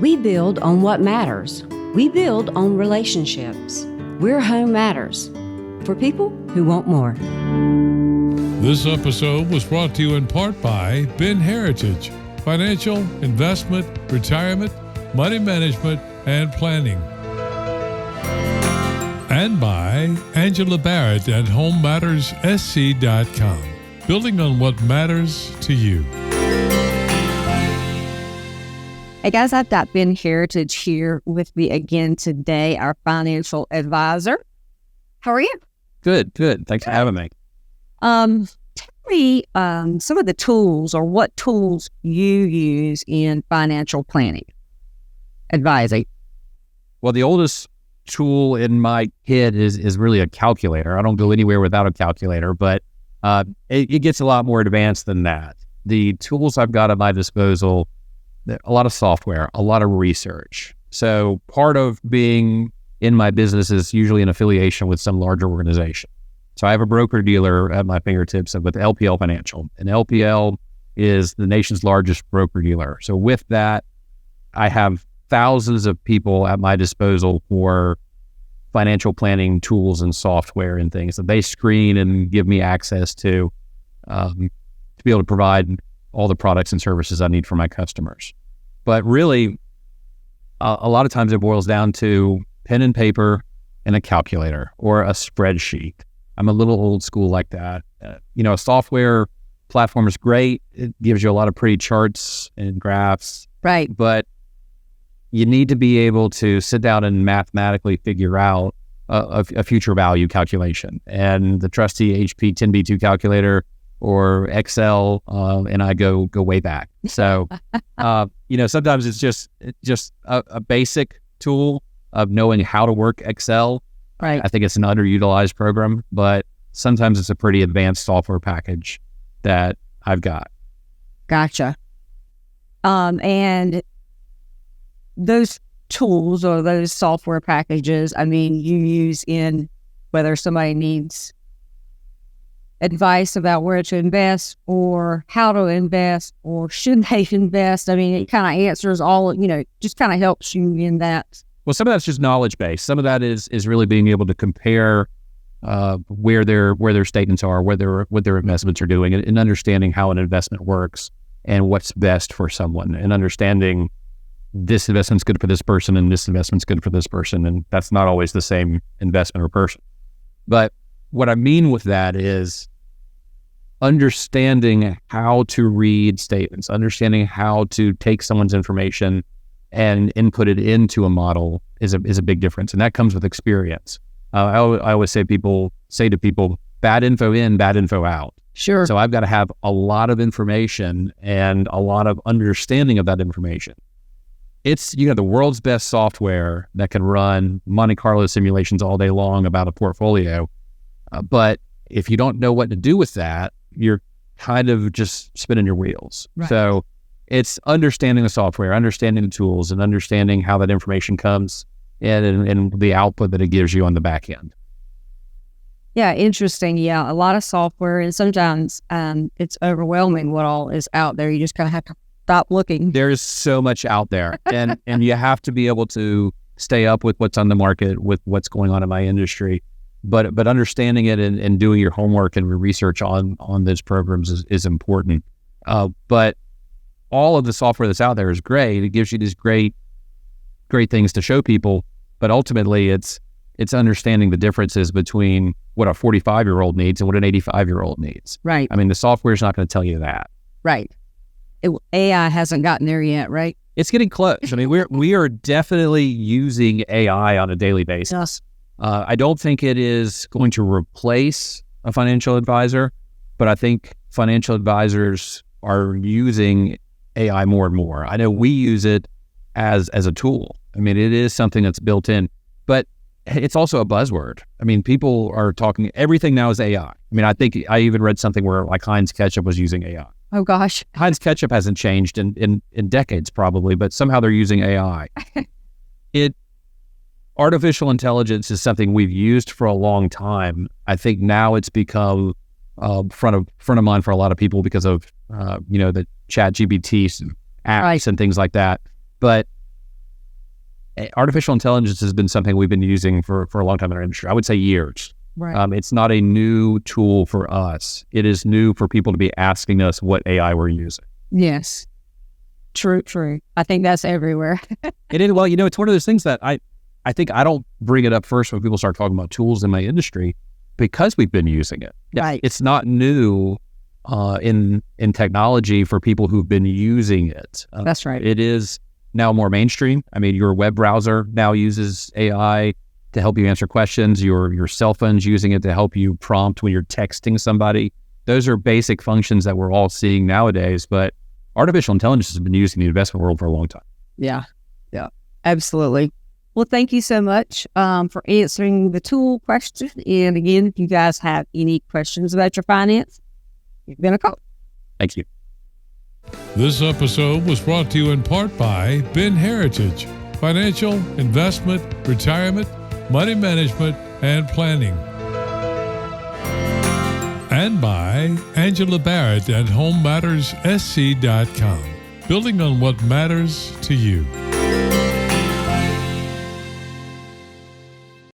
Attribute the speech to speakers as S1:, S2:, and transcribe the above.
S1: We build on what matters. We build on relationships. We're Home Matters, for people who want more.
S2: This episode was brought to you in part by Ben Heritage, financial, investment, retirement, money management, and planning. And by Angela Barrett at HomeMattersSC.com, building on what matters to you.
S3: Hey guys, I've got Ben Heritage here with me again today, our financial advisor. How are you?
S4: Good. Thanks for having me.
S3: Tell me some of the tools or what tools you use in financial planning, advising.
S4: Well, the oldest tool in my kit is really a calculator. I don't go anywhere without a calculator, but it gets a lot more advanced than that. The tools I've got at my disposal, a lot of software, a lot of research. So part of being in my business is usually an affiliation with some larger organization. So I have a broker-dealer at my fingertips with LPL Financial, and LPL is the nation's largest broker-dealer. So with that, I have thousands of people at my disposal for financial planning tools and software and things that they screen and give me access to be able to provide all the products and services I need for my customers. But really, a lot of times it boils down to pen and paper and a calculator or a spreadsheet. I'm a little old school like that. A software platform is great. It gives you a lot of pretty charts and graphs.
S3: Right.
S4: But you need to be able to sit down and mathematically figure out a future value calculation. And the trusty HP 10B2 calculator or Excel, and I go way back. So, sometimes it's just a basic tool of knowing how to work Excel.
S3: Right.
S4: I think it's an underutilized program, but sometimes it's a pretty advanced software package that I've got.
S3: Gotcha. And those tools or those software packages, you use in whether somebody needs advice about where to invest or how to invest or should they invest. It kind of answers all, just kind of helps you in that.
S4: Well, some of that's just knowledge based. Some of that is really being able to compare where their statements are, what their investments are doing, and understanding how an investment works and what's best for someone, and understanding this investment's good for this person and this investment's good for this person, and that's not always the same investment or person. But what I mean with that is understanding how to read statements, understanding how to take someone's information and input it into a model is a big difference, and that comes with experience. I always say to people, bad info in, bad info out.
S3: Sure.
S4: So I've got to have a lot of information and a lot of understanding of that information. You have the world's best software that can run Monte Carlo simulations all day long about a portfolio, but if you don't know what to do with that, you're kind of just spinning your wheels.
S3: Right.
S4: So it's understanding the software, understanding the tools, and understanding how that information comes and the output that it gives you on the back end.
S3: Yeah, interesting. Yeah, a lot of software, and sometimes it's overwhelming what all is out there. You just kind of have to stop looking.
S4: There's so much out there, and you have to be able to stay up with what's on the market, with what's going on in my industry. But understanding it and doing your homework and research on those programs is important. But all of the software that's out there is great. It gives you these great things to show people. But ultimately, it's understanding the differences between what a 45-year-old needs and what an 85-year-old needs.
S3: Right.
S4: The software is not going to tell you that.
S3: Right. AI hasn't gotten there yet, right?
S4: It's getting close. We are definitely using AI on a daily basis.
S3: Yes.
S4: I don't think it is going to replace a financial advisor, but I think financial advisors are using AI more and more. I know we use it as a tool. It is something that's built in, but it's also a buzzword. People are talking, everything now is AI. I think I even read something where like Heinz Ketchup was using AI.
S3: Oh gosh.
S4: Heinz Ketchup hasn't changed in decades probably, but somehow they're using AI. Artificial intelligence is something we've used for a long time. I think now it's become front of mind for a lot of people because of the ChatGPT apps and things like that. But artificial intelligence has been something we've been using for a long time in our industry. I would say years.
S3: Right.
S4: It's not a new tool for us. It is new for people to be asking us what AI we're using.
S3: Yes. True. I think that's everywhere.
S4: It is, well, it's one of those things that I think I don't bring it up first when people start talking about tools in my industry because we've been using it.
S3: Right.
S4: It's not new in technology for people who've been using it.
S3: That's right.
S4: It is now more mainstream. I mean, your web browser now uses AI to help you answer questions. Your cell phone's using it to help you prompt when you're texting somebody. Those are basic functions that we're all seeing nowadays, but artificial intelligence has been used in the investment world for a long time.
S3: Yeah, absolutely. Well, thank you so much for answering the tool question. And again, if you guys have any questions about your finance, you've been a call.
S4: Thank you.
S2: This episode was brought to you in part by Ben Heritage, financial, investment, retirement, money management, and planning. And by Angela Barrett at HomeMattersSC.com, building on what matters to you.